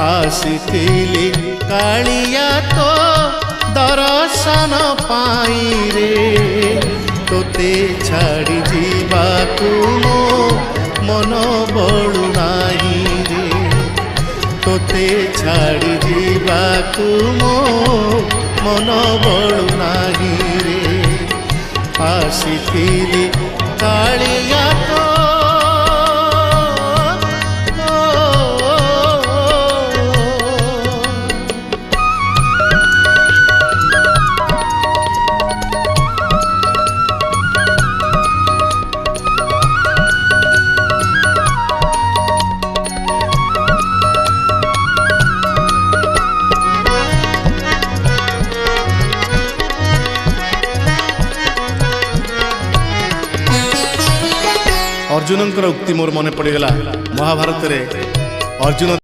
ଆସିଥିଲି କାଳିଆ ତୋ ଦର୍ଶନ ପାଇ ରେ ତୋତେ ଛାଡ଼ି ଯିବାକୁ ମୋ ମନ ବଳୁ ନାହିଁ ରେ ତୋତେ ଛାଡ଼ି ଯିବାକୁ ମୋ ମନ ବଳୁ ନାହିଁ ରେ ଆସିଥିଲି କାଳିଆ ତୋ अर्जुनंकर उक्ति मोर मन पड़गला महाभारत रे अर्जुन